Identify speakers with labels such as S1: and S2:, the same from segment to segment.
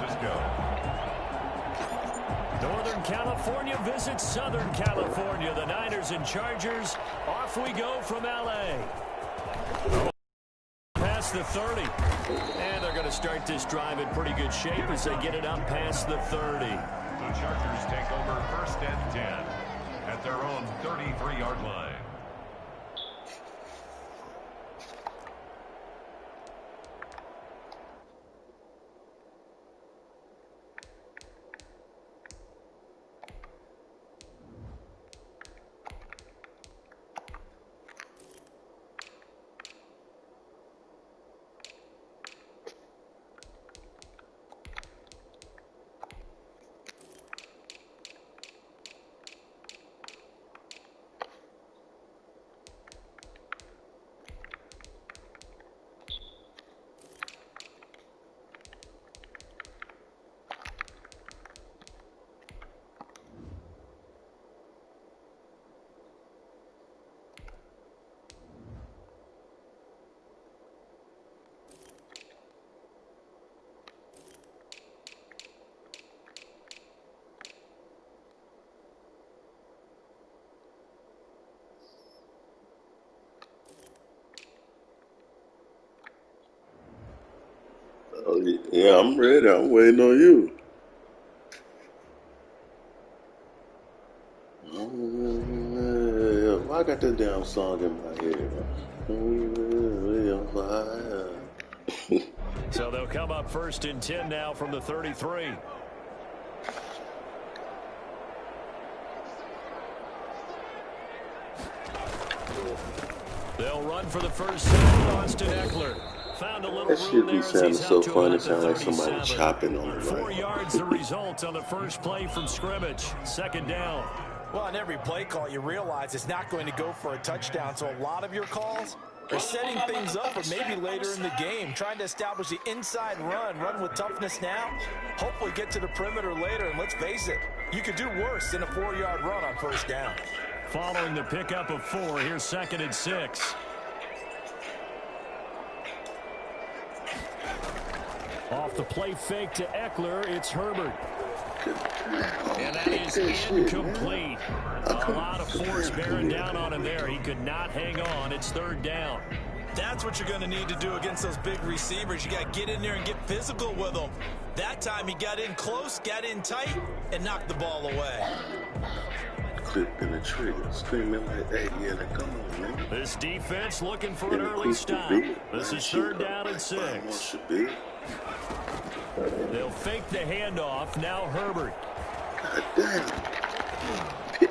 S1: Francisco.
S2: Northern California visits Southern California. The Niners and Chargers. Off we go from L.A. Past the 30. And they're going to start this drive in pretty good shape as they get it up past the 30.
S1: The Chargers take over 1st and 10 at their own 33-yard line.
S3: Oh, yeah, I'm ready. I'm waiting on you. Why I got that damn song in my head?
S2: So they'll come up 1st and 10 now from the 33. They'll run for the first time. Austin Eckler. Found a little
S3: That should be sounding so funny. Sound like somebody chopping on the right.
S2: 4 yards the result on the first play from scrimmage. 2nd down.
S4: Well, on every play call, you realize it's not going to go for a touchdown. So a lot of your calls are setting things up for maybe later in the game, trying to establish the inside run with toughness now, hopefully get to the perimeter later. And let's face it, you could do worse than a 4-yard run on 1st down.
S2: Following the pickup of 4, here's 2nd and 6. Off the play fake to Eckler, it's Herbert. And that is incomplete. A lot of force bearing down on him there. He could not hang on. It's 3rd down.
S4: That's what you're going to need to do against those big receivers. You got to get in there and get physical with them. That time he got in close, got in tight, and knocked the ball away.
S3: Clipping the trigger, screaming like, hey, yeah, come on, man.
S2: This defense looking for an early stop. This is 3rd down and 6. They'll fake the handoff. Now Herbert.
S3: God damn.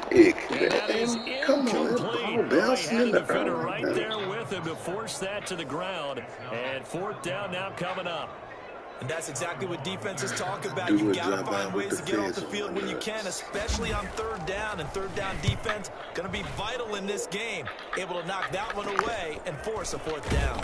S3: Pick,
S2: and that is incomplete.
S3: Well,
S2: he had a defender right there with him to force that to the ground. And 4th down now coming up.
S4: And that's exactly what defenses talk about. You've got to find ways to get off the field when you can, especially on 3rd down. And 3rd down defense going to be vital in this game. Able to knock that one away and force a 4th down.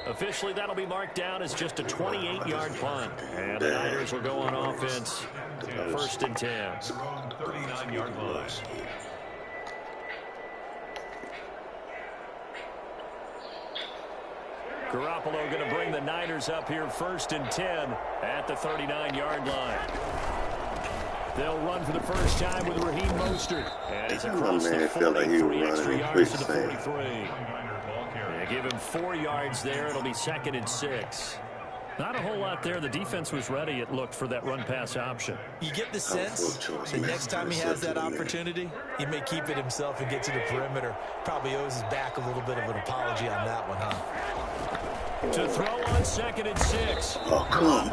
S2: Officially, that'll be marked down as just a 28-yard punt. And the Niners will go on offense. 1st and 10.
S1: 39-yard line.
S2: Garoppolo going to bring the Niners up here 1st and 10 at the 39-yard line. They'll run for the first time with Raheem Mostert. And it's across the 40, 3 extra yards to the 43. They give him 4 yards there. It'll be 2nd and 6. Not a whole lot there. The defense was ready, it looked, for that run-pass option.
S4: You get the sense the next time he has that opportunity, he may keep it himself and get to the perimeter. Probably owes his back a little bit of an apology on that one, huh?
S2: To throw on 2nd and 6.
S3: Oh, come on.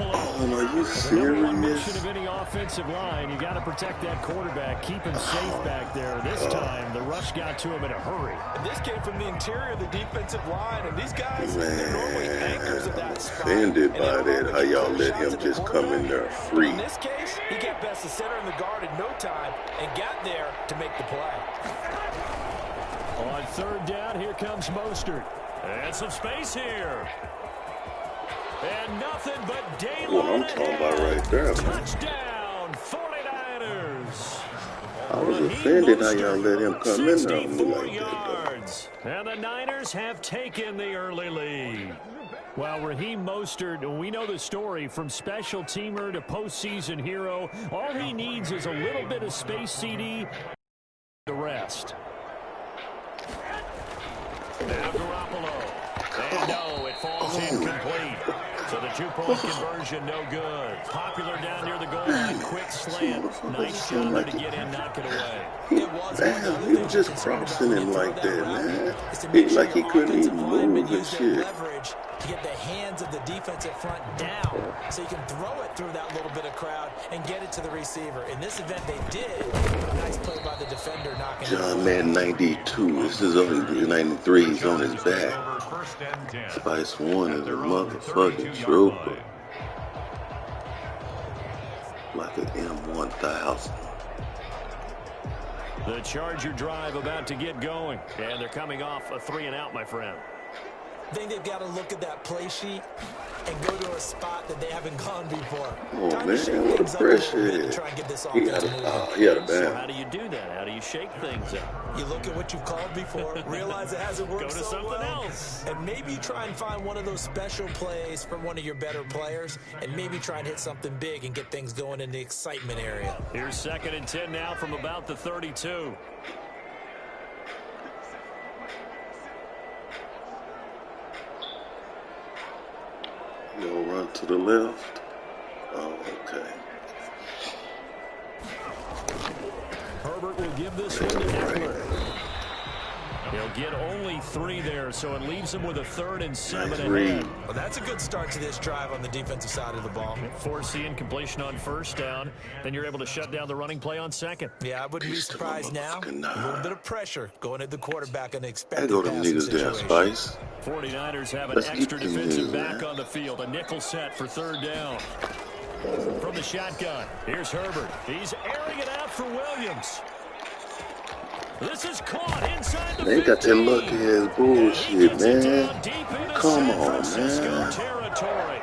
S3: Are you
S2: The number one
S3: serious?
S2: mission of any offensive line, you got to protect that quarterback, keep him safe back there. This time, the rush got to him in a hurry.
S4: And this came from the interior of the defensive line, and these guys, they're normally anchors of that spot.
S3: Offended by that, how y'all let him just come in there free.
S4: In this case, he got past the center and the guard in no time and got there to make the play.
S2: On 3rd down, here comes Mostert. And some space here. And nothing but daylight.
S3: What I'm talking about right there, man.
S2: Touchdown, 49ers.
S3: I was offended how y'all let him come in there on me
S2: 64
S3: like that,
S2: yards. And the Niners have taken the early lead. Well, Raheem Mostert, we know the story, from special teamer to postseason hero. All he needs is a little bit of space, CD, the rest. Now Garoppolo. And no, it falls incomplete. So the two-point conversion, no good. Popular down near the goal line, quick slant. Nice job there to get in, knock it away.
S3: Damn, he was just crossing him like that, man. He like he couldn't even move and shit.
S4: To get the hands of the defensive front down so you can throw it through that little bit of crowd and get it to the receiver. In this event, they did. A nice play by the defender knocking it.
S3: John Madden 92. This is only 93. He's on his back. Spice 1 is a motherfucking trooper. Like an M1000.
S2: The Charger drive about to get going. And they're coming off a 3-and-out, my friend.
S4: I think they've got to look at that play sheet and go to a spot that they haven't gone before.
S3: Oh, man, what a pressure. He had a
S2: So
S3: bam.
S2: how do you do that? How do you shake things up?
S4: You look at what you've called before, realize it hasn't worked
S2: Go to
S4: so
S2: something
S4: well,
S2: else.
S4: and maybe try and find one of those special plays from one of your better players, and maybe try and hit something big and get things going in the excitement area.
S2: Here's 2nd and 10 now from about the 32.
S3: You'll run to the left. Oh, okay.
S2: Herbert will give this one to Eckler. He'll get only 3 there, so it leaves him with a 3rd and 7 ahead.
S4: Well, that's a good start to this drive on the defensive side of the ball.
S2: Force the incompletion on 1st down. Then you're able to shut down the running play on 2nd.
S4: Yeah, I wouldn't be surprised now. A little bit of pressure going at the quarterback on the
S3: I
S4: expected
S3: go to
S4: passing
S3: niggas down,
S4: situation.
S3: Spice.
S2: 49ers have an
S3: Let's
S2: extra
S3: get them
S2: defensive
S3: niggas,
S2: back
S3: man.
S2: on the field. A nickel set for 3rd down. From the shotgun, here's Herbert. He's airing it out for Williams. This is caught inside the 15.
S3: They got that lucky ass bullshit, man. Come on, man.
S2: Territory.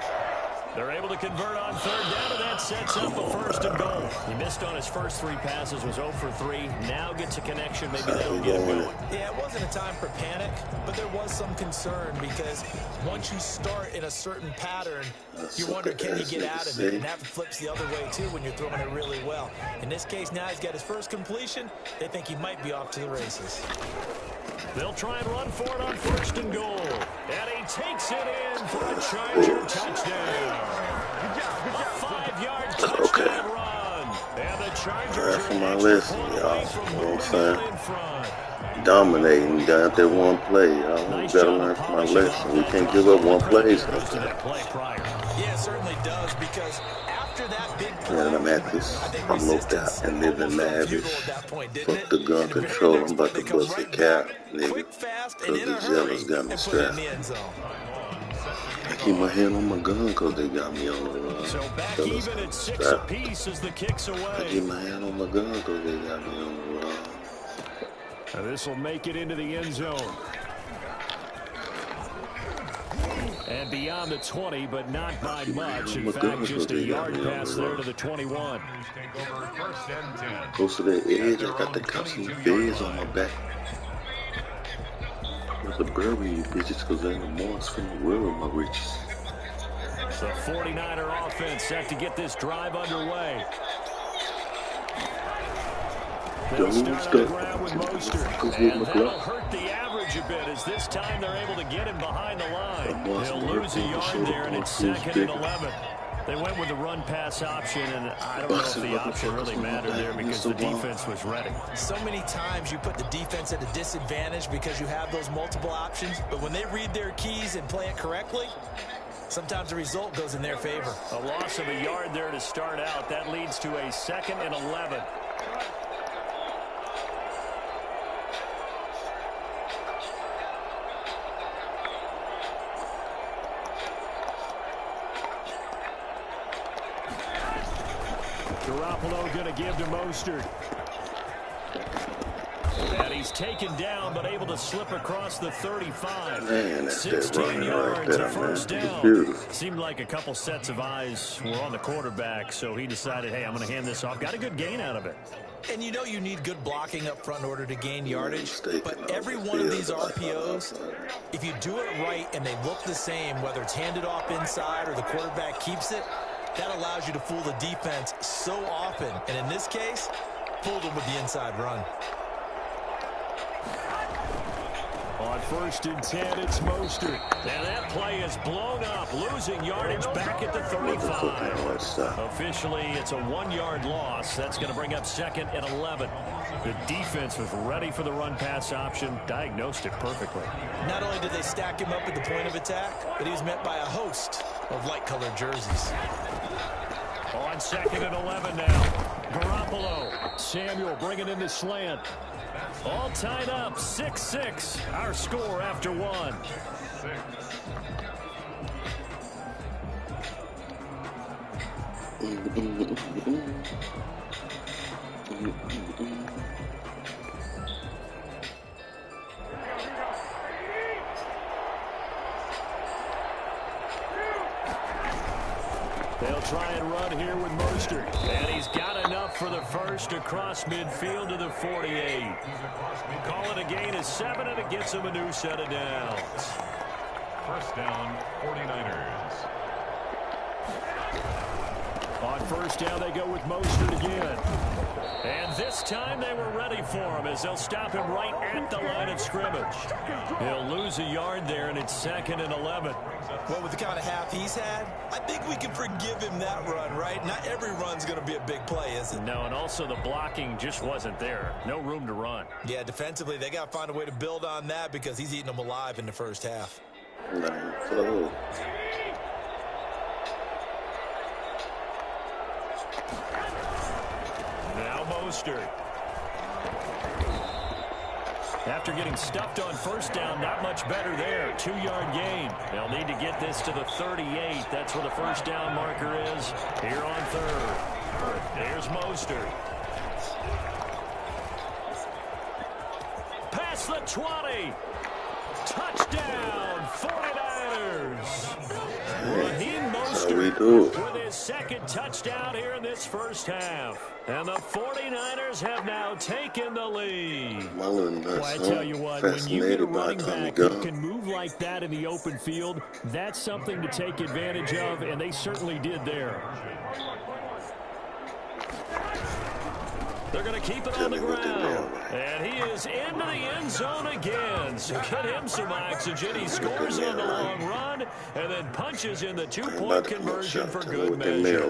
S2: They're able to convert on 3rd down, and that sets up a 1st and goal. He missed on his first 3 passes, was 0 for 3. Now gets a connection. Maybe that'll get him going.
S4: Yeah, it wasn't a time for panic, but there was some concern because once you start in a certain pattern, you wonder, can you get out of it? And that flips the other way, too, when you're throwing it really well. In this case, now he's got his first completion. They think he might be off to the races.
S2: They'll try and run for it on 1st and goal. And he takes it in for a Charger touchdown. A 5-yard touchdown run. And the Chargers
S3: Right from my lesson, y'all. You know what I'm saying? Dominating down there one play, y'all. We gotta learn from my lesson. We can't give up one play sometimes.
S4: Yeah, it certainly does, because after that big play,
S3: Yeah, I'm at this. I'm looked out and living lavish. Fuck the gun control. I'm about to bust a cap, nigga. Cause the jealous got me strapped. I keep my hand on my gun cause they got me on the run.
S2: So back even at 6 apiece as the kicks away.
S3: I keep my hand on my gun cause they got me on the run.
S2: Now this will make it into the end zone. And beyond the 20, but not by much. In fact, just a yard pass there to the 21.
S3: Close to that edge, I got the cups and the feds on my back. I'm about to bury you bitches because ain't no marks from the world of my riches.
S2: The 49er offense set to get this drive underway. They'll start on the ground with Mostert, and that'll hurt the average a bit as this time they're able to get him behind the line. They'll lose a yard there, and it's 2nd and 11. They went with the run-pass option, and I don't know if the option really mattered there because the defense was ready. So many times you put the defense at a disadvantage because you have those multiple options, but when they read their keys and play it correctly, sometimes the result goes in their favor. A loss of a yard there to start out. That leads to a 2nd and 11. Garoppolo going to give to Mostert. And he's taken down, but able to slip across the 35.
S3: Man, that's
S2: 16 yards,
S3: right there,
S2: a 1st
S3: man.
S2: down.
S3: Beautiful.
S2: Seemed like a couple sets of eyes were on the quarterback, so he decided, hey, I'm going to hand this off. Got a good gain out of it.
S4: And you know you need good blocking up front in order to gain yardage, but every one of these RPOs, if you do it right and they look the same, whether it's handed off inside or the quarterback keeps it, that allows you to fool the defense so often. And in this case, fooled them with the inside run.
S2: On 1st and 10, it's Mostert. And that play is blown up, losing yardage back at the 35. Officially, it's a 1-yard loss. That's going to bring up 2nd and 11. The defense was ready for the run-pass option, diagnosed it perfectly.
S4: Not only did they stack him up at the point of attack, but he was met by a host of light-colored jerseys.
S2: On 2nd and 11 now. Garoppolo. Samuel bringing in the slant. All tied up, 6-6. Our score after 1. They'll try and run here with Mostert. And he's got enough for the first across midfield to the 48. Call it a gain of 7, and it gets him a new set of downs.
S1: 1st down, 49ers.
S2: On 1st down, they go with Mostert again. And this time they were ready for him as they'll stop him right at the line of scrimmage. He'll lose a yard there, and it's 2nd and 11.
S4: Well, with the kind of half he's had, I think we can forgive him that run, right? Not every run's going to be a big play, is it?
S2: No, and also the blocking just wasn't there. No room to run.
S4: Yeah, defensively, they got to find a way to build on that because he's eating them alive in the 1st half.
S2: Now Mostert. After getting stuffed on 1st down, not much better there. 2-yard gain. They'll need to get this to the 38. That's where the 1st down marker is. Here on 3rd. There's Mostert. Past the 20. Touchdown, 49ers. Raheem Mostert with his 2nd touchdown here in this 1st half. And the 49ers have now taken the lead.
S3: Well,
S2: I tell you what, when you get a running back who can move like that in the open field, that's something to take advantage of, and they certainly did there. They're going to keep it on the ground. And he is into the end zone again. So get him some oxygen. He scores on the long run and then punches in the 2-point conversion for good measure.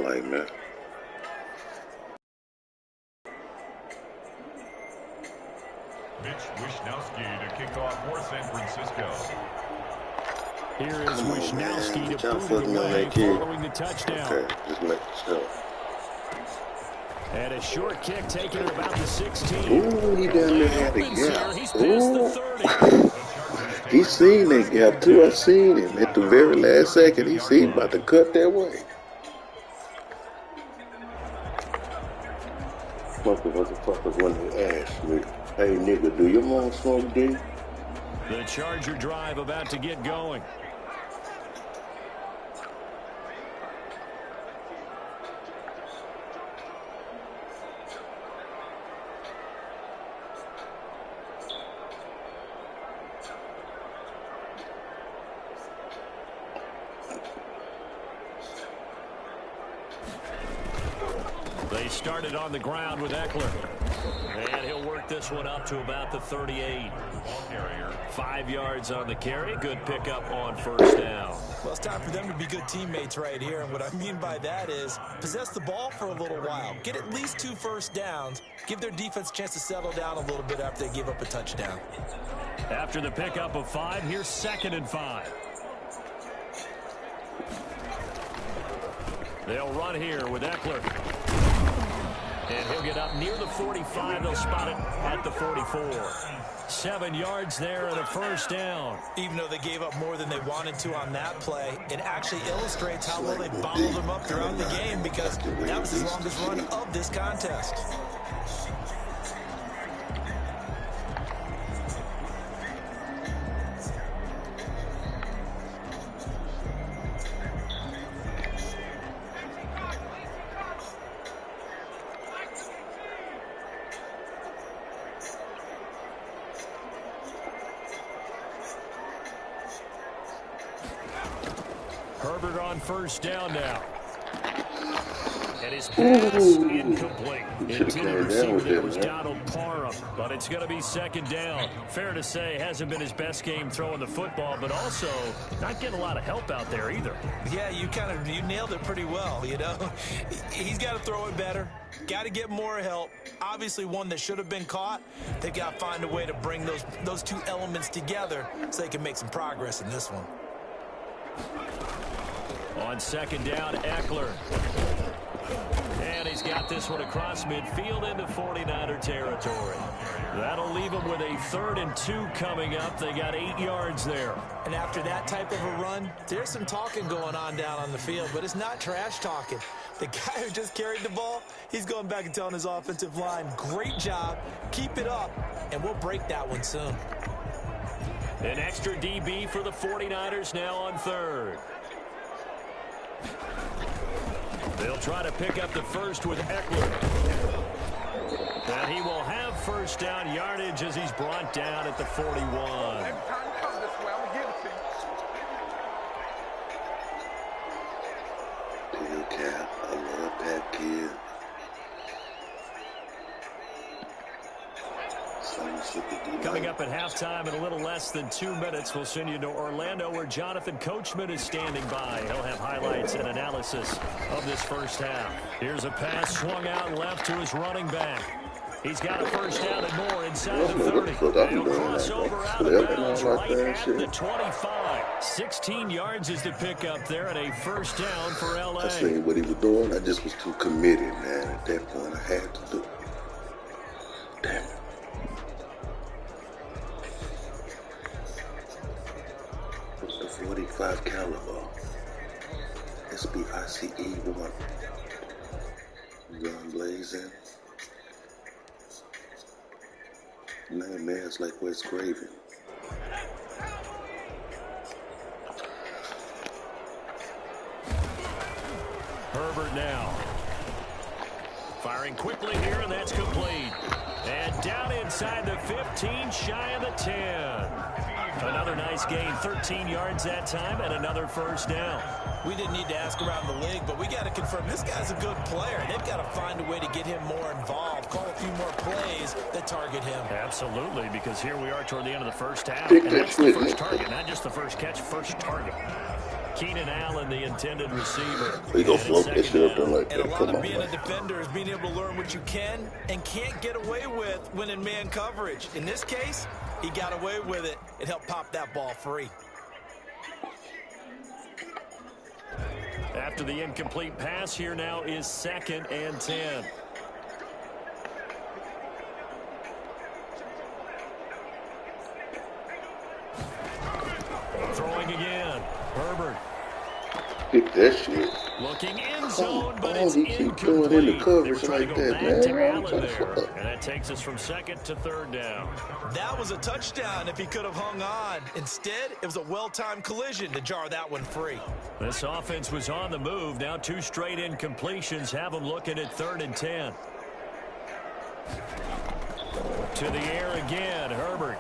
S1: Mitch Wishnowski to kick off for San Francisco.
S2: Here is Wishnowski to boot it away following the touchdown.
S3: Okay, just make sure.
S2: And a short kick taken at about the 16.
S3: Ooh, he down there had a gap. Ooh. He seen that gap too. I seen him at the very last second. He seen about to cut that way. Motherfuckers when they ask me, hey nigga, do your mom smoke D?
S2: The Charger drive about to get going. They started on the ground with Eckler. And he'll work this one up to about the 38. 5 yards on the carry. Good pickup on 1st down.
S4: Well, it's time for them to be good teammates right here. And what I mean by that is possess the ball for a little while. Get at least 2 first downs. Give their defense a chance to settle down a little bit after they give up a touchdown.
S2: After the pickup of 5, here's 2nd and 5. They'll run here with Eckler. And he'll get up near the 45. They'll spot it at the 44. 7 yards there and a 1st down.
S4: Even though they gave up more than they wanted to on that play, it actually illustrates how well they bottled them up throughout the game because that was the longest run of this contest.
S2: Herbert on first down now. And his pass incomplete. Intended receiver there was Donald Parham, but it's going to be second down. Fair to say, hasn't been his best game throwing the football, but also not getting a lot of help out there either.
S4: Yeah, you nailed it pretty well, you know. He's got to throw it better. Got to get more help. Obviously one that should have been caught. They've got to find a way to bring those two elements together so they can make some progress in this one.
S2: On second down, Eckler. And he's got this one across midfield into 49er territory. That'll leave them with a 3rd and 2 coming up. They got 8 yards there.
S4: And after that type of a run, there's some talking going on down on the field, but it's not trash talking. The guy who just carried the ball, he's going back and telling his offensive line, great job, keep it up, and we'll break that one soon.
S2: An extra DB for the 49ers now on 3rd. They'll try to pick up the first with Eckler. And he will have first down yardage as he's brought down at the 41.
S3: Cap, I love that kid.
S2: Coming up at halftime in a little less than 2 minutes, we'll send you to Orlando where Jonathan Coachman is standing by. He'll have highlights and analysis of this first half. Here's a pass swung out left to his running back. He's got a first down and more inside the 30. He'll cross over out of bounds right at the 25. 16 yards is the pickup there and a first down for L.A.
S3: I seen what he was doing. I just was too committed, man. At that point, I had to do it. Damn it. What's the 45 caliber? SBICE 1. Gun blazing. Nightmares like Wes Craven.
S2: Herbert now. Firing quickly here, and that's complete. And down inside the 15, shy of the 10. Another nice gain, 13 yards that time, and another first down.
S4: We didn't need to ask around the league, but we got to confirm this guy's a good player. They've got to find a way to get him more involved, call a few more plays that target him.
S2: Absolutely, because here we are toward the end of the first half, and that's the first target, not just the first catch, first target. Keenan Allen, the intended receiver.
S3: We go float that shit up there like that.
S4: And a lot of being a defender is being able to learn what you can and can't get away with when in man coverage. In this case, he got away with it and helped pop that ball free.
S2: After the incomplete pass, here now is 2nd and 10. Throwing again. Herbert.
S3: Hit that shit.
S2: Looking in zone, but it's
S3: he keep
S2: incomplete.
S3: doing in the coverage
S2: They were trying
S3: like
S2: to go
S3: that,
S2: back to
S3: man.
S2: Allen there. And that takes us from 2nd to 3rd down.
S4: That was a touchdown if he could have hung on. Instead, it was a well-timed collision to jar that one free.
S2: This offense was on the move. Now 2 straight incompletions have them looking at 3rd and 10. To the air again, Herbert.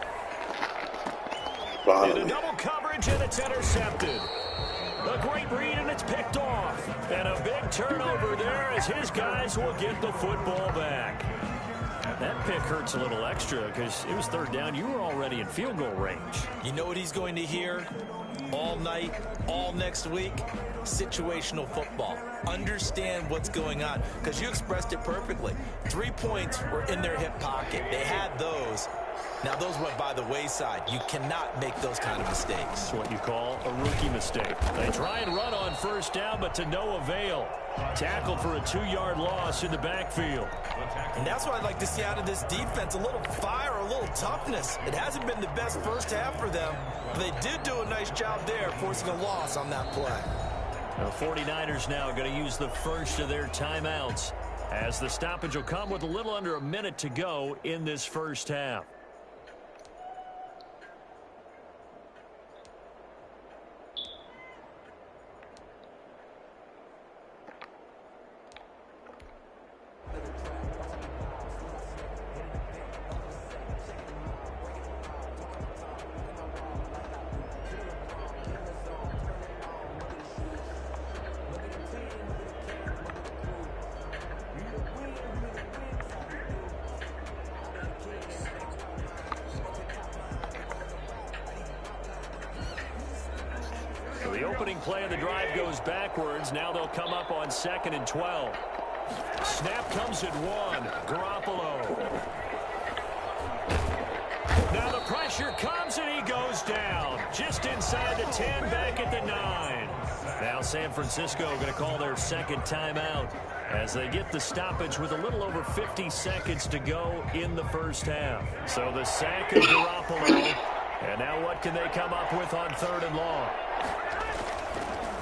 S2: Into double coverage, and it's intercepted. A great read, and it's picked off. And a big turnover there as his guys will get the football back. That pick hurts a little extra because it was 3rd down. You were already in field goal range.
S4: You know what he's going to hear all night, all next week? Situational football. Understand what's going on, because you expressed it perfectly. 3 points were in their hip pocket. They had those. Now, those went by the wayside. You cannot make those kind of mistakes.
S2: It's what you call a rookie mistake. They try and run on first down, but to no avail. Tackled for a 2-yard loss in the backfield.
S4: And that's what I'd like to see out of this defense. A little fire, a little toughness. It hasn't been the best first half for them, but they did do a nice job there, forcing a loss on that play.
S2: The 49ers now going to use the first of their timeouts, as the stoppage will come with a little under a minute to go in this first half. The opening play of the drive goes backwards. Now they'll come up on 2nd and 12. Snap comes at 1. Garoppolo. Now the pressure comes and he goes down. Just inside the 10, back at the 9. Now San Francisco going to call their second timeout as they get the stoppage with a little over 50 seconds to go in the first half. So the sack of Garoppolo. And now what can they come up with on 3rd and long?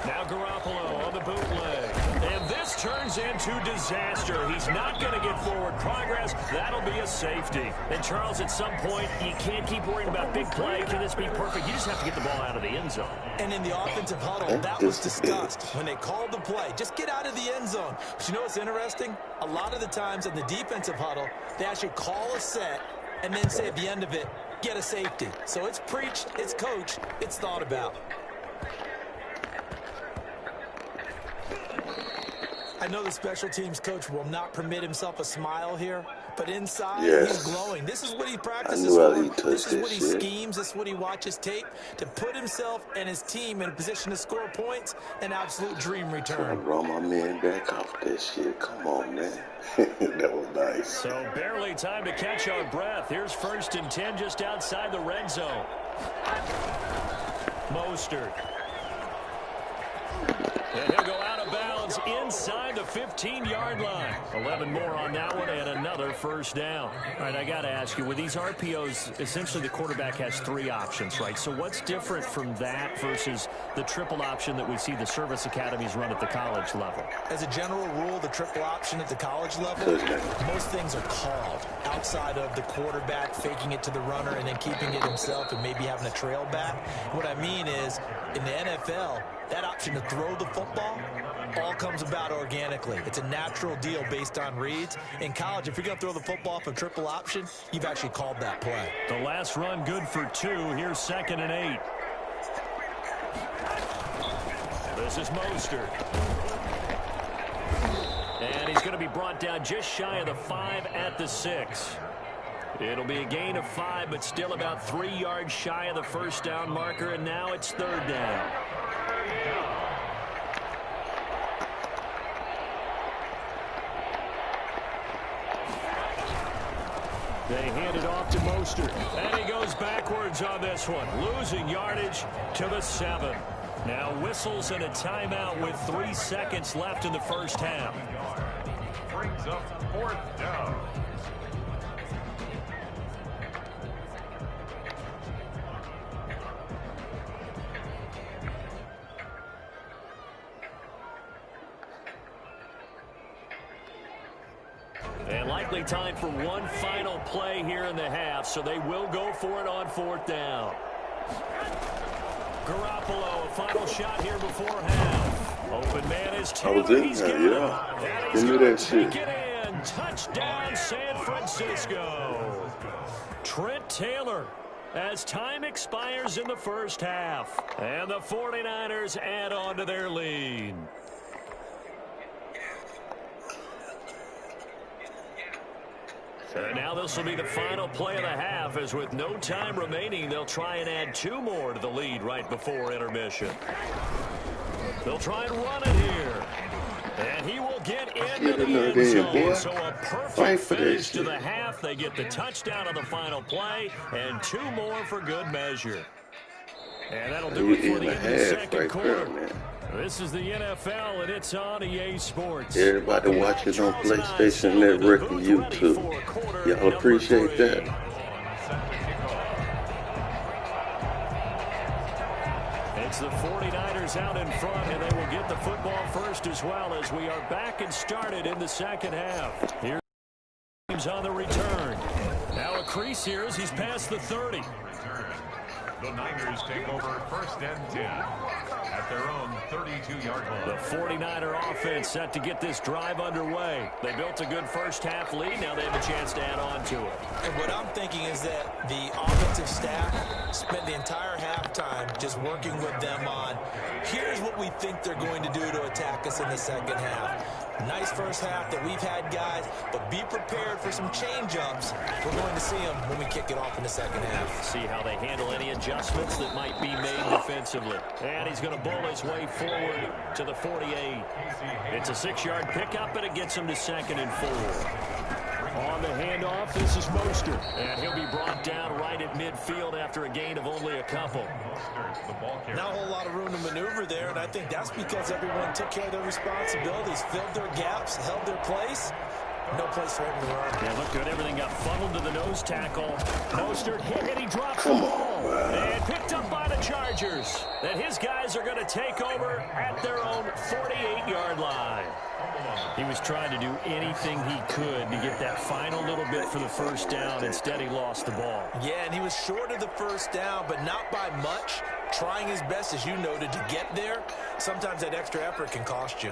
S2: Now Garoppolo on the bootleg. And this turns into disaster. He's not going to get forward progress. That'll be a safety. And Charles, at some point, you can't keep worrying about big play. Can this be perfect? You just have to get the ball out of the end zone.
S4: And in the offensive huddle, that was discussed when they called the play. Just get out of the end zone. But you know what's interesting? A lot of the times in the defensive huddle, they actually call a set and then say at the end of it, get a safety. So it's preached, it's coached, it's thought about. I know the special teams coach will not permit himself a smile here, but inside he's glowing. This is what he practices for. This is what he schemes. This is what he watches tape to put himself and his team in a position to score points. An absolute dream return.
S3: Trying to roll my man back off that shit. Come on, man. That was nice.
S2: So barely time to catch our breath. Here's 1st and 10 just outside the red zone. Mostert. And he'll go out of bounds inside the 15-yard line. 11 more on that one and another first down. All right, I got to ask you, with these RPOs, essentially the quarterback has 3 options, right? So what's different from that versus the triple option that we see the service academies run at the college level?
S4: As a general rule, the triple option at the college level, most things are called outside of the quarterback faking it to the runner and then keeping it himself and maybe having a trail back. What I mean is, in the NFL, that option to throw the football all comes about organically. It's a natural deal based on reads. In college, if you're going to throw the football for triple option, you've actually called that play.
S2: The last run good for 2. Here's 2nd and 8. This is Mostert. And he's going to be brought down just shy of the 5 at the 6. It'll be a gain of 5, but still about 3 yards shy of the first down marker, and now it's 3rd down. They hand it off to Mostert, and he goes backwards on this one, losing yardage to the 7. Now whistles and a timeout with 3 seconds left in the first half.
S1: Brings up 4th down.
S2: And likely time for one final play here in the half, so they will go for it on 4th down. Garoppolo, a final shot here before half. Open man is Taylor. He's got it. Give me that shit. Take it in. Touchdown, San Francisco. Trent Taylor, as time expires in the first half. And the 49ers add on to their lead. And now this will be the final play of the half, as with no time remaining, they'll try and add 2 more to the lead right before intermission. They'll try and run it here. And he will get into the end zone. So a perfect finish to the half. They get the touchdown on the final play, and 2 more for good measure. And that'll do it for the end of the second quarter. This is the NFL, and it's on EA Sports.
S3: Everybody watching on PlayStation Network and YouTube. Y'all appreciate that.
S2: It's the 49ers out in front, and they will get the football first as well, as we are back and started in the second half. Here's James on the return. Now a crease here as he's past the 30.
S1: The Niners take over 1st and 10 at their own 32-yard line.
S2: The 49er offense set to get this drive underway. They built a good first half lead. Now they have a chance to add on to it.
S4: And what I'm thinking is that the offensive staff spent the entire halftime just working with them on, here's what we think they're going to do to attack us in the second half. Nice first half that we've had, guys, but be prepared for some change-ups. We're going to see them when we kick it off in the second half.
S2: See how they handle any adjustments that might be made defensively. And he's going to bull his way forward to the 48. It's a 6-yard pickup, and it gets him to 2nd and 4. On the handoff, this is Mostert. And he'll be brought down right at midfield after a gain of only a couple.
S4: Not a whole lot of room to maneuver there, and I think that's because everyone took care of their responsibilities, filled their gaps, held their place. No place for him to run.
S2: Yeah, look good. Everything got funneled to the nose tackle. Mostert hit, and he drops the ball. And picked up by the Chargers. And his guys are going to take over at their own 48-yard line. He was trying to do anything he could to get that final little bit for the first down. Instead, he lost the ball. Yeah, and he was short of the first down, but not by much. Trying his best, as you noted, to get there. Sometimes that extra effort can cost you.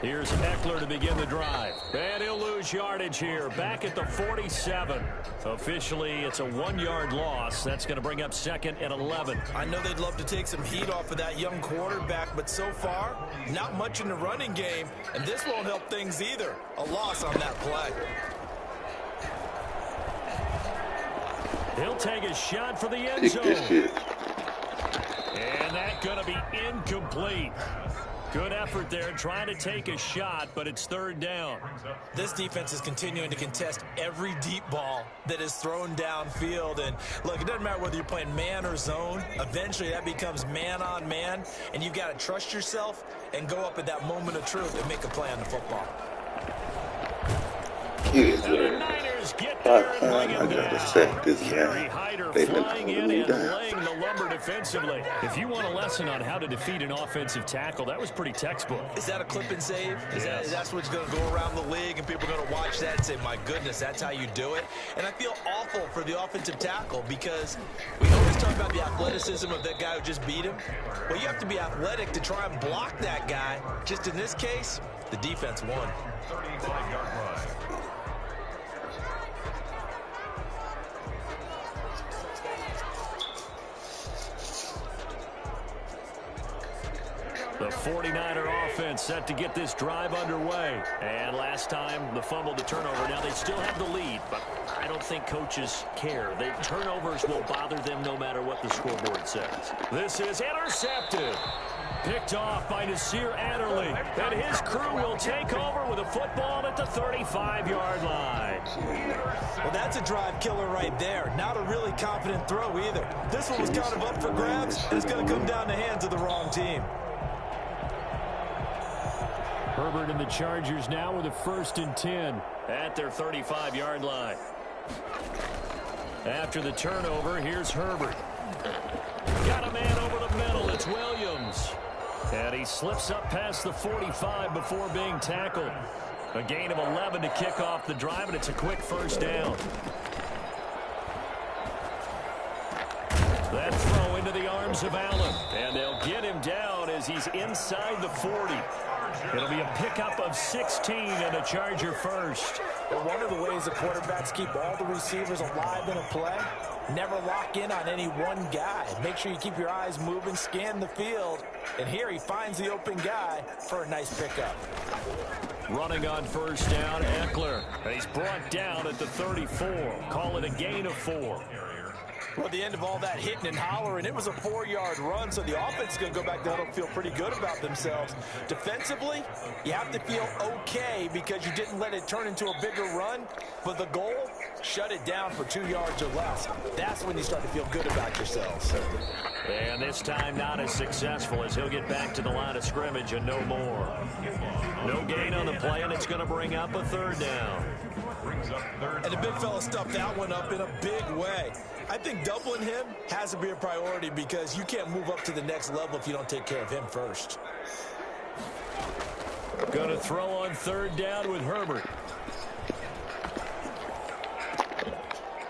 S2: Here's Eckler to begin the drive. And he'll lose yardage here. Back at the 47. Officially, it's a 1-yard loss. That's going to bring up 2nd and 11.
S4: I know they'd love to take some heat off of that young quarterback, but so far, not much in the running game. And this won't help things either. A loss on that play.
S2: He'll take a shot for the end zone. And that's going to be incomplete. Good effort there, trying to take a shot, but it's 3rd down.
S4: This defense is continuing to contest every deep ball that is thrown downfield. And, look, it doesn't matter whether you're playing man or zone. Eventually, that becomes man-on-man, and you've got to trust yourself and go up at that moment of truth and make a play on the football.
S2: The Niners get there and bring him down. Kerry Hyder flying in and laying the lumber defensively. If you want a lesson on how to defeat an offensive tackle, that was pretty textbook.
S4: Is that a clip and save?
S2: Yes.
S4: That's what's going to go around the league, and people are going to watch that and say, my goodness, that's how you do it? And I feel awful for the offensive tackle because we always talk about the athleticism of that guy who just beat him. Well, you have to be athletic to try and block that guy. Just in this case, the defense won.
S1: 35-yard line.
S2: The 49er offense set to get this drive underway. And last time, the fumble to turnover. Now, they still have the lead, but I don't think coaches care. The turnovers will bother them no matter what the scoreboard says. This is intercepted. Picked off by Nasir Adderley. And his crew will take over with a football at the 35-yard line.
S4: Well, that's a drive killer right there. Not a really confident throw either. This one was kind of up for grabs, and it's going to come down the hands of the wrong team.
S2: Herbert and the Chargers now with a 1st and 10 at their 35-yard line. After the turnover, here's Herbert. Got a man over the middle. It's Williams. And he slips up past the 45 before being tackled. A gain of 11 to kick off the drive, and it's a quick 1st down. That throw into the arms of Allen. And they'll get him down as he's inside the 40. It'll be a pickup of 16 and a Charger 1st.
S4: Well, one of the ways the quarterbacks keep all the receivers alive in a play, never lock in on any one guy. Make sure you keep your eyes moving, scan the field. And here he finds the open guy for a nice pickup.
S2: Running on 1st down, Eckler. And he's brought down at the 34. Call it a gain of 4.
S4: Well, at the end of all that hitting and hollering, it was a 4-yard run, so the offense is going to go back there and feel pretty good about themselves. Defensively, you have to feel okay because you didn't let it turn into a bigger run. But the goal, shut it down for 2 yards or less. That's when you start to feel good about yourselves.
S2: And this time not as successful as he'll get back to the line of scrimmage and no more. No gain on the play, and it's going to bring up a 3rd down.
S4: And the big fella stuffed that one up in a big way. I think doubling him has to be a priority because you can't move up to the next level if you don't take care of him first.
S2: Going to throw on 3rd down with Herbert.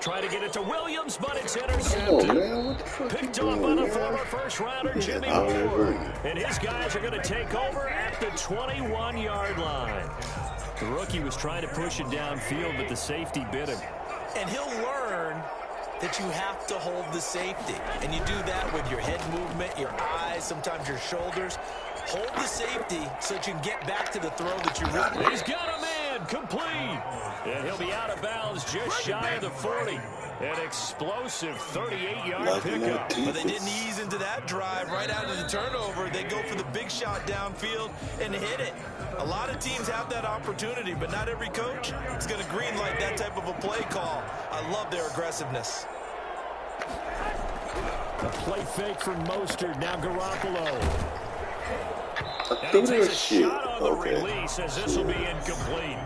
S2: Try to get it to Williams, but it's intercepted.
S3: Oh, man, what the fuck
S2: Picked
S3: you
S2: off
S3: doing,
S2: by the
S3: man?
S2: former first-rounder Jimmy
S3: all
S2: Moore.
S3: over.
S2: And his guys are going to take over at the 21-yard line. The rookie was trying to push it downfield, but the safety bit him.
S4: And he'll learn that you have to hold the safety. And you do that with your head movement, your eyes, sometimes your shoulders. Hold the safety so that you can get back to the throw that you really.
S2: He's got a man, complete. And he'll be out of bounds just shy of the 40. An explosive 38-yard pickup.
S4: But they didn't ease into that drive right out of the turnover. They go for the big shot downfield and hit it. A lot of teams have that opportunity, but not every coach is going to greenlight that type of a play call. I love their aggressiveness.
S2: A play fake from Mostert, now Garoppolo.
S3: And he takes a
S2: shot on the release as this will be incomplete.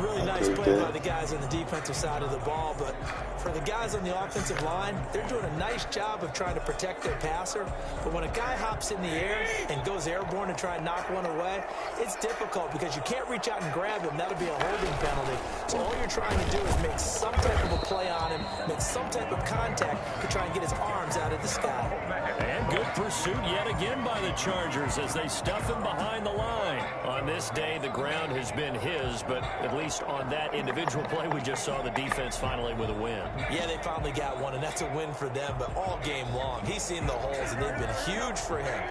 S4: Really nice play by the guys on the defensive side of the ball, but for the guys on the offensive line, they're doing a nice job of trying to protect their passer. But when a guy hops in the air and goes airborne to try and knock one away, it's difficult because you can't reach out and grab him. That'll be a holding penalty. So all you're trying to do is make some type of a play on him, make some type of contact to try and get his arms out of the sky.
S2: And good pursuit yet again by the Chargers as they stuff him behind the line. On this day, the ground has been his, but at least on that individual play, we just saw the defense finally with a win.
S4: Yeah, they finally got one, and that's a win for them, but all game long, he's seen the holes, and they've been huge for him.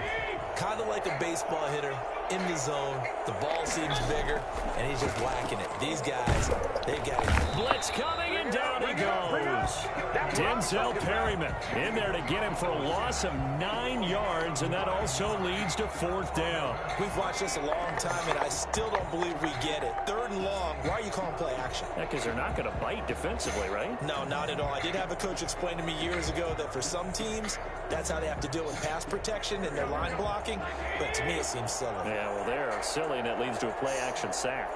S4: Kind of like a baseball hitter in the zone. The ball seems bigger, and he's just whacking it. These guys, they've got it.
S2: Blitz coming, and down he goes. Denzel Perryman in there to get him for a loss of 9 yards, and that also leads to 4th down.
S4: We've watched this a long time, and I still don't believe we get it. 3rd and long, why are you calling play action?
S2: Yeah, because they're not going to bite defensively, right?
S4: No, not at all. I did have a coach explain to me years ago that for some teams, that's how they have to deal with pass protection and their line blocking, but to me it seems silly.
S2: Yeah, well, they're silly, and it leads to a play-action sack.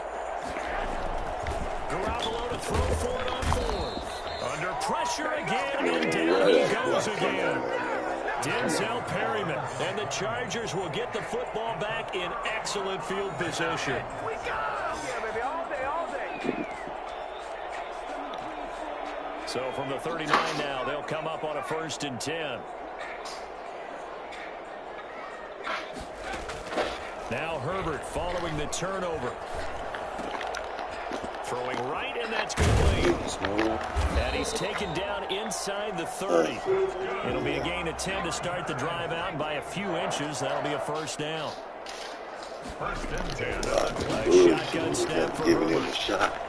S2: Garoppolo to throw for it on 4th. Under pressure again, and down he goes again. Denzel Perryman, and the Chargers will get the football back in excellent field position. So from the 39 now, they'll come up on a 1st and 10. Now Herbert following the turnover. Throwing right, and that's complete. And he's taken down inside the 30. It'll be a gain of 10 to start the drive out by a few inches. That'll be a 1st down.
S1: 1st and 10.
S2: A shotgun snap for
S3: giving him a
S2: Herbert.
S3: shot.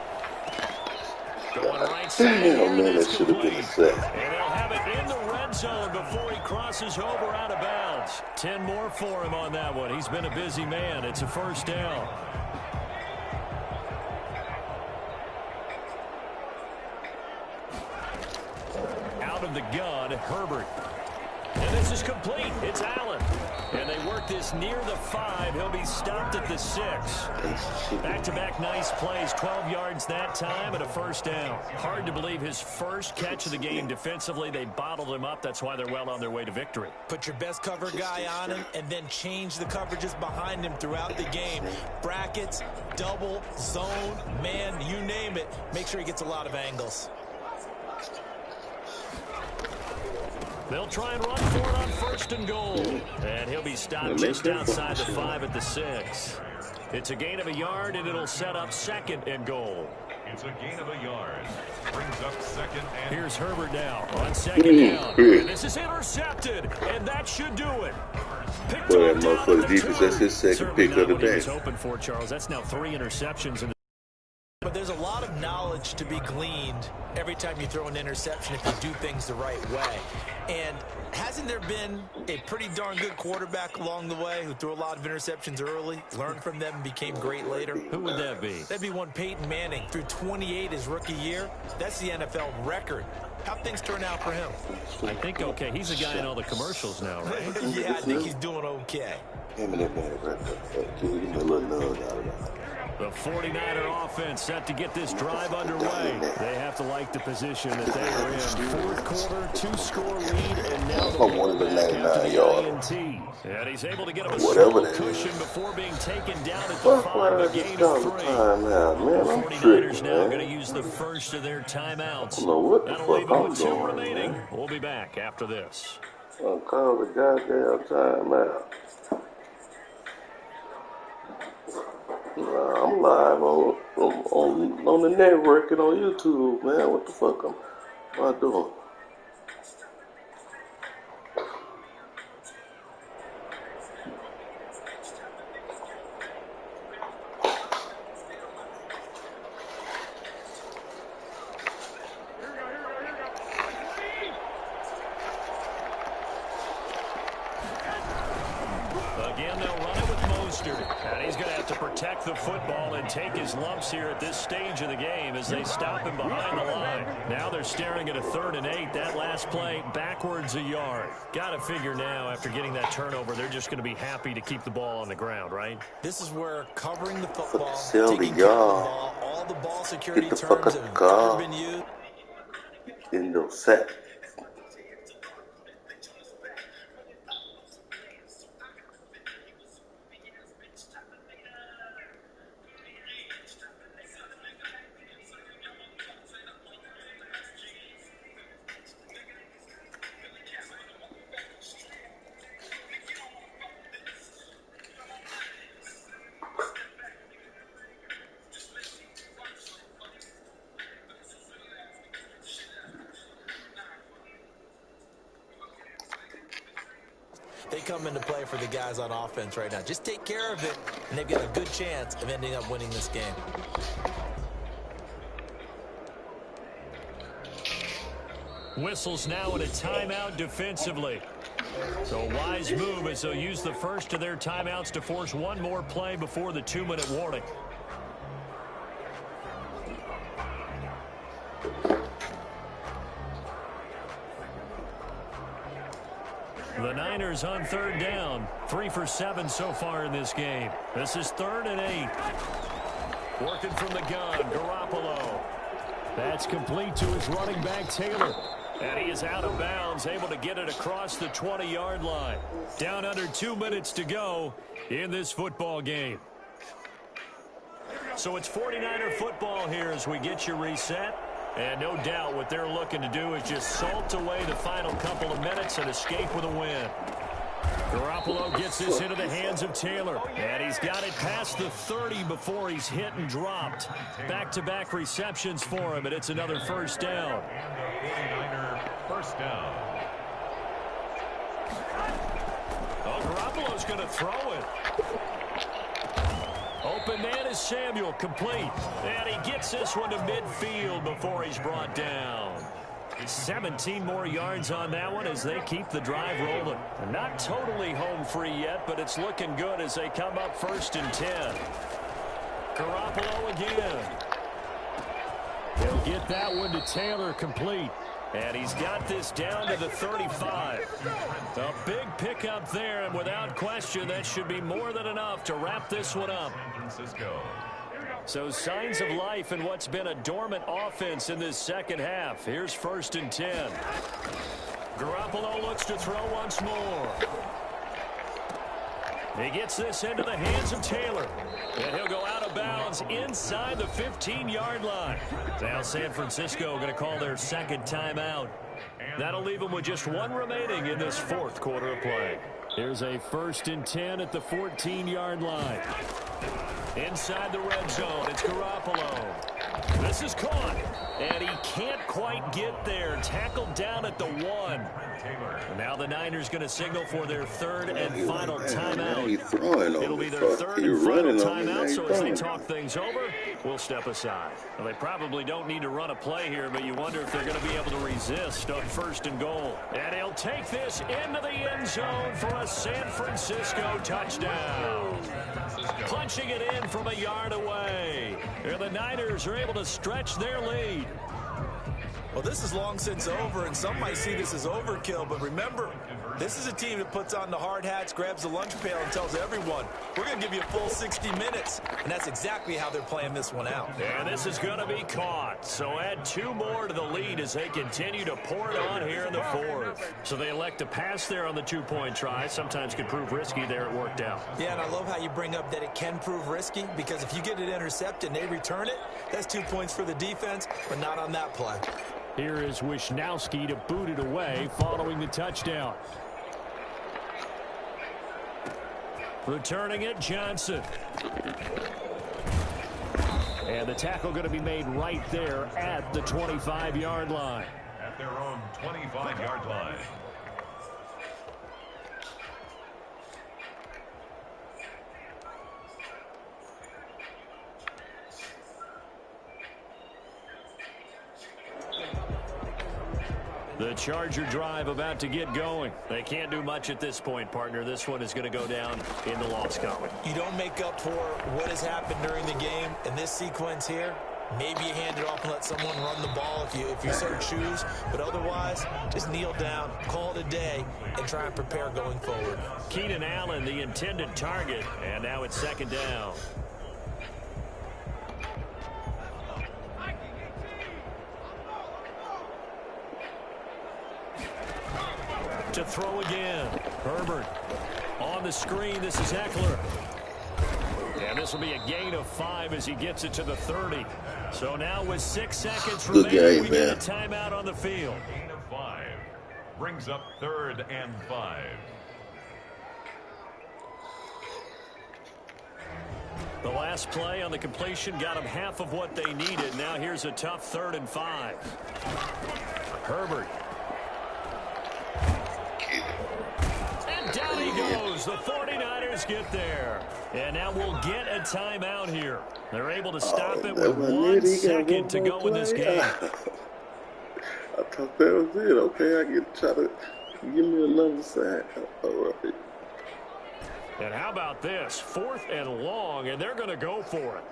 S2: Going right side here,
S3: Damn, man,
S2: and
S3: that
S2: it's
S3: should have been a
S2: complete.
S3: sack.
S2: And they'll have it in the red zone before he crosses over out of bounds. 10 more for him on that one. He's been a busy man. It's a 1st down. Out of the gun, Herbert. And this is complete. It's Allen. And they work this near the 5. He'll be stopped at the 6. Back-to-back nice plays. 12 yards that time and a 1st down. Hard to believe his first catch of the game defensively. They bottled him up. That's why they're well on their way to victory.
S4: Put your best cover guy on him and then change the coverages behind him throughout the game. Brackets, double, zone, man, you name it. Make sure he gets a lot of angles.
S2: They'll try and run for it on 1st and goal. And he'll be stopped just outside the 5 at the 6. It's a gain of a yard, and it'll set up 2nd and goal.
S1: It's a gain of a yard. Brings up 2nd and...
S2: Here's Herbert now on 2nd down. And this is intercepted, and that should do it. Picked
S3: Boy,
S2: off
S3: that
S2: down
S3: motherfucker
S2: at the
S3: defense,
S2: 2.
S3: that's his 2nd
S2: Certainly
S3: pick
S2: not
S3: of the
S2: what he
S3: day.
S2: was hoping for, Charles. That's now 3 interceptions in the...
S4: But there's a lot of knowledge to be gleaned every time you throw an interception if you do things the right way. And hasn't there been a pretty darn good quarterback along the way who threw a lot of interceptions early, learned from them, and became great later?
S2: Who would that be?
S4: That'd be one Peyton Manning. Threw 28 his rookie year. That's the NFL record. How'd things turn out for him?
S2: I think okay. He's a guy in all the commercials now, right?
S4: Yeah, I think he's doing okay.
S3: Him and that man right there. Give him a little nudge out of that.
S2: The 49er offense set to get this drive underway. They have to like the position that they are in. 4th quarter, 2-score lead, and now the quarterback after the INT. And he's able to get him a small cushion before being taken down at the 5, a gain of 3. The 49ers now going to use the first of their timeouts. That'll leave them with 2 remaining. We'll be back after this.
S3: I'll call the goddamn timeout. I'm live on the network and on YouTube, man. What the fuck am I doing?
S2: to protect the football and take his lumps here at this stage of the game as they stop him behind the line. Now they're staring at a 3rd and 8. That last play backwards a yard. Got to figure now after getting that turnover, they're just going to be happy to keep the ball on the ground, right?
S4: This is where covering the football,
S3: Sell the
S4: taking care of the
S3: yard.
S4: ball, all the ball security
S3: Get the fuck
S4: terms
S3: out the
S4: have
S3: car.
S4: never been used.
S3: In the set.
S4: They come into play for the guys on offense right now. Just take care of it, and they've got a good chance of ending up winning this game.
S2: Whistles now in a timeout defensively. So a wise move as they'll use the first of their timeouts to force one more play before the 2-minute warning. The Niners on 3rd down. 3 for 7 so far in this game. This is 3rd and 8. Working from the gun, Garoppolo. That's complete to his running back, Taylor. And he is out of bounds, able to get it across the 20-yard line. Down under 2 minutes to go in this football game. So it's 49er football here as we get you reset. And no doubt what they're looking to do is just salt away the final couple of minutes and escape with a win. Garoppolo gets this into the hands of Taylor. And he's got it past the 30 before he's hit and dropped. Back-to-back receptions for him, and it's another first down.
S1: First down.
S2: Oh, Garoppolo's going to throw it. Open man is Samuel, complete. And he gets this one to midfield before he's brought down. 17 more yards on that one as they keep the drive rolling. Not totally home free yet, but it's looking good as they come up 1st and 10. Garoppolo again. He'll get that one to Taylor, complete. And he's got this down to the 35. A big pickup there, and without question, that should be more than enough to wrap this one up. So signs of life in what's been a dormant offense in this second half. Here's 1st and 10. Garoppolo looks to throw once more. He gets this into the hands of Taylor. And he'll go out of bounds inside the 15-yard line. Now San Francisco going to call their second timeout. That'll leave them with just one remaining in this 4th quarter of play. Here's a 1st and 10 at the 14-yard line. Inside the red zone, it's Garoppolo. This is caught, and he can't quite get there. Tackled down at the 1. And now the Niners going to signal for their 3rd and final timeout. It'll be their 3rd and final timeout, so as they talk things over, we'll step aside. Well, they probably don't need to run a play here, but you wonder if they're going to be able to resist on 1st and goal. And he'll take this into the end zone for a San Francisco touchdown. Punching it in from a yard away. And the Niners are able to stretch their lead.
S4: Well, this is long since over, and some might see this as overkill, but remember, this is a team that puts on the hard hats, grabs the lunch pail, and tells everyone, we're going to give you a full 60 minutes, and that's exactly how they're playing this one out.
S2: And this is going to be caught, so add 2 more to the lead as they continue to pour it on here in the 4th. So they elect to pass there on the 2-point try. Sometimes could prove risky there. It worked out.
S4: Yeah, and I love how you bring up that it can prove risky, because if you get it intercepted and they return it, that's 2 points for the defense, but not on that play.
S2: Here is Wisnowski to boot it away following the touchdown. Returning it, Johnson. And the tackle going to be made right there at the 25-yard line.
S1: At their own 25-yard line.
S2: The Charger drive about to get going. They can't do much at this point, partner. This one is going to go down in the loss column.
S4: You don't make up for what has happened during the game in this sequence here. Maybe you hand it off and let someone run the ball if you so choose. But otherwise, just kneel down, call it a day, and try and prepare going forward.
S2: Keenan Allen, the intended target, and now it's second down. To throw again. Herbert on the screen. This is Eckler. And this will be a gain of 5 as he gets it to the 30. So now with 6 seconds remaining, we get a timeout on the field.
S1: Gain of 5 brings up 3rd and 5.
S2: The last play on the completion got them half of what they needed. Now here's a tough 3rd and 5. Herbert. And down he goes. The 49ers get there. And now we'll get a timeout here. They're able to stop it with 1 second to go in this game.
S3: I thought that was it. Okay, I get to try to give me another sack. All right.
S2: And how about this? 4th and long, and they're going to go for it.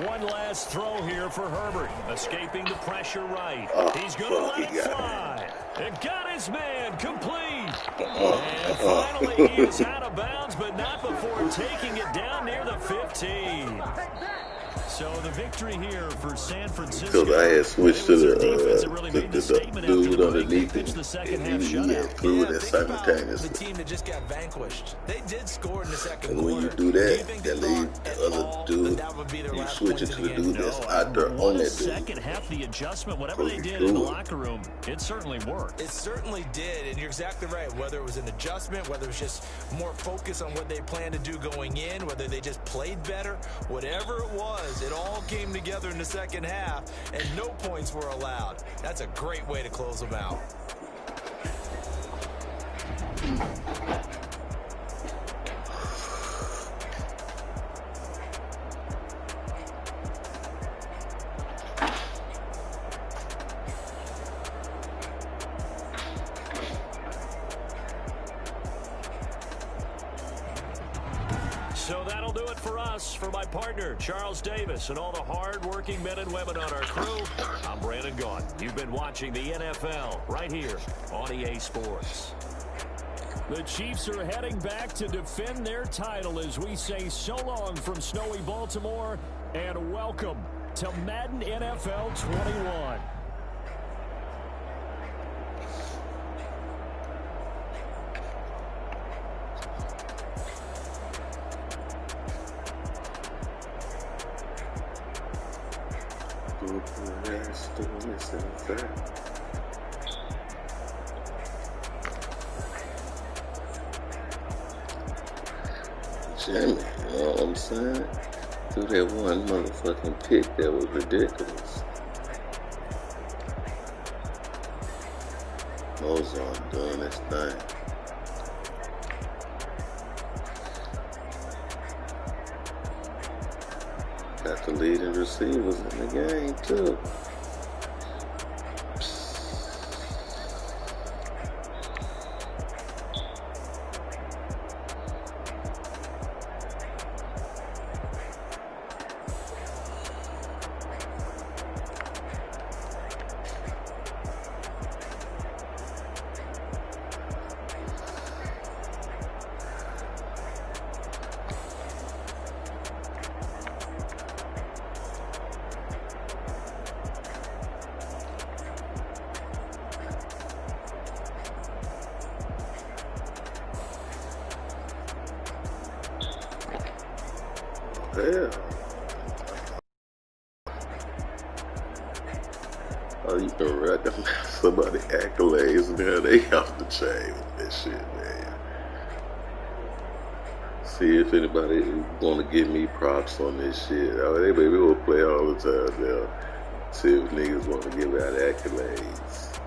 S2: One last throw here for Herbert. Escaping the pressure right. He's going to let it fly. It got his man complete. And finally he is out of bounds, but not before taking it down near the 15. So the victory here for San Francisco.
S3: Because I had switched to the
S2: dude
S3: underneath it,
S2: and he
S3: had threw it simultaneously.
S4: The team that just got vanquished. They did score in the second
S3: and when
S4: quarter.
S3: you do that, that leaves the other dude, you switch it to the dude that's out there on that dude.
S2: Second half, the adjustment, whatever they did in the locker room, it certainly worked.
S4: It certainly did, and you're exactly right. Whether it was an adjustment, whether it was just more focus on what they planned to do going in, whether they just played better, whatever it was, it all came together in the second half, and no points were allowed. That's a great way to close them out.
S2: So that'll do it for us. For my partner, Charles Davis, and all the hard-working men and women on our crew, I'm Brandon Gaudin. You've been watching the NFL right here on EA Sports. The Chiefs are heading back to defend their title as we say so long from snowy Baltimore, and welcome to Madden NFL 21.
S3: Jimmy, you know what I'm saying? Threw that one motherfucking pick that was ridiculous. Mozart doing his thing. Got the leading receivers in the game too. Yeah. Oh, you can recognize somebody accolades, man. They off the chain with that shit, man. See if anybody want to give me props on this shit. Oh, they maybe will play all the time now. See if niggas want to give out accolades.